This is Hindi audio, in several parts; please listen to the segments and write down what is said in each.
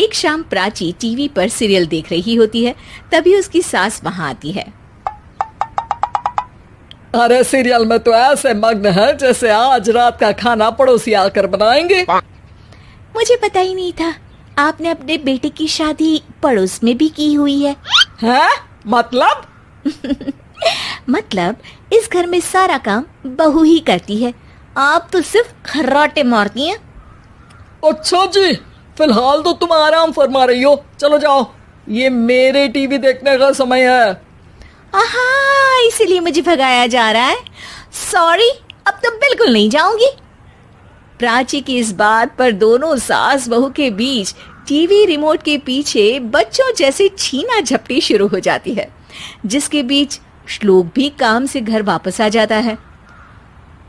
एक शाम प्राची टीवी पर सीरियल देख रही होती है। तभी उसकी सास वहां आती है। अरे सीरियल में तो ऐसे मग्न है जैसे आज रात का खाना पड़ोसी आकर बनाएंगे। मुझे पता ही नहीं था आपने अपने बेटे की शादी पड़ोस में भी की हुई है। हैं? मतलब? मतलब इस घर में सारा काम बहू ही करती है, आप तो सिर्फ खर्राटे मारती हैं। अच्छा जी, फिलहाल तो तुम आराम फरमा रही हो, चलो जाओ, ये मेरे टीवी देखने का समय है। आहा, इसीलिए मुझे भगाया जा रहा है। सॉरी, अब तो बिल्कुल नहीं जाऊंगी। प्राची की इस बात पर दोनों सास बहू के बीच टीवी रिमोट के पीछे बच्चों जैसे छीना झपटी शुरू हो जाती है, जिसके बीच श्लोक भी काम से घर वापस आ जाता है।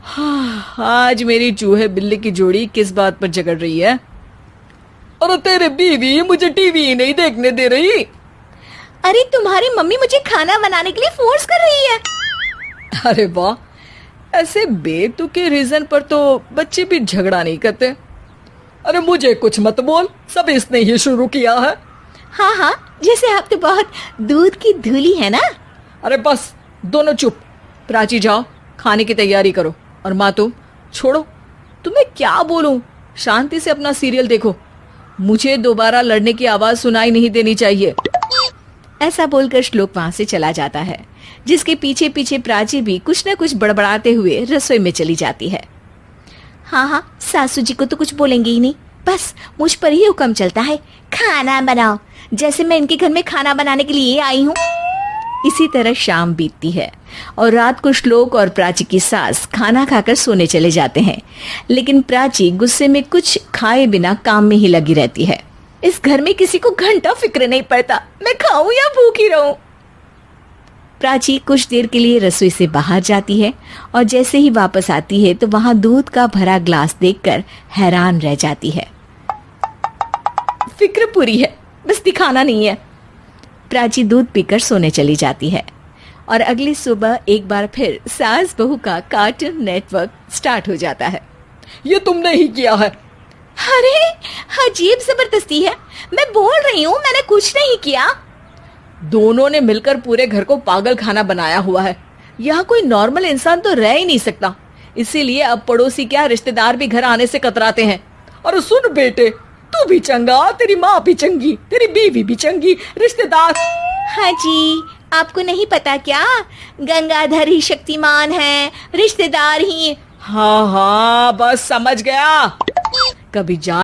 हाँ, आज मेरी चूहे बिल्ली की जोड़ी किस बात पर झगड़ रही है? अरे तेरे बीवी मुझे टीवी ही नहीं देखने दे रही। अरे तुम्हारी मम्मी मुझे खाना बनाने के लिए फोर्स कर रही है। अरे वाह, ऐसे बेतुके रीजन पर तो बच्चे भी झगड़ा नहीं करते। अरे मुझे कुछ मत बोल, सब इसने ही शुरू किया है। हाँ हाँ, जैसे आप तो बहुत दूध की धूली है ना। अरे बस, दोनों चुप। प्राची जाओ, खाने की तैयारी करो। और माँ तुम छोड़ो, तुम्हें क्या बोलूं, शांति से अपना सीरियल देखो, मुझे दोबारा लड़ने की आवाज सुनाई नहीं देनी चाहिए। ऐसा बोलकर श्लोक वहां से चला जाता है, जिसके पीछे पीछे प्राची भी कुछ न कुछ बड़बड़ाते हुए रसोई में चली जाती है। हाँ हाँ, सासू जी को तो कुछ बोलेंगे ही नहीं, बस मुझ पर ही हुक्म चलता है, खाना बनाओ, जैसे मैं इनके घर में खाना बनाने के लिए आई हूँ। इसी तरह शाम बीतती है और रात को श्लोक और प्राची की सास खाना खाकर सोने चले जाते हैं, लेकिन प्राची गुस्से में कुछ खाए बिना काम में ही लगी रहती है। इस घर में किसी को घंटा फिक्र नहीं पड़ता, मैं खाऊं या भूखी रहूं। प्राची कुछ देर के लिए रसोई से बाहर जाती है और जैसे ही वापस आती है तो वहां दूध का भरा ग्लास देखकर हैरान रह जाती है। फिक्र पूरी है, बस दिखाना नहीं है। प्राची दूध पीकर सोने चली जाती है और अगली सुबह एक बार फिर सास बहू का कार्टून नेटवर्क स्टार्ट हो जाता है। ये तुमने ही किया है। अरे अजीब जबरदस्ती है, मैं बोल रही हूँ मैंने कुछ नहीं किया। दोनों ने मिलकर पूरे घर को पागल खाना बनाया हुआ है। यहाँ कोई नॉर्मल इंसान तो रह ही नहीं सकता, इसीलिए अब पड़ोसी क्या रिश्तेदार भी घर आने से कतराते हैं। और सुन बेटे, तू भी चंगा, तेरी माँ भी चंगी, तेरी बीवी भी चंगी, रिश्तेदार। हाँ जी, आपको नहीं पता क्या, गंगाधर ही शक्तिमान है, रिश्तेदार ही। हाँ हाँ, बस समझ गया। कभी जा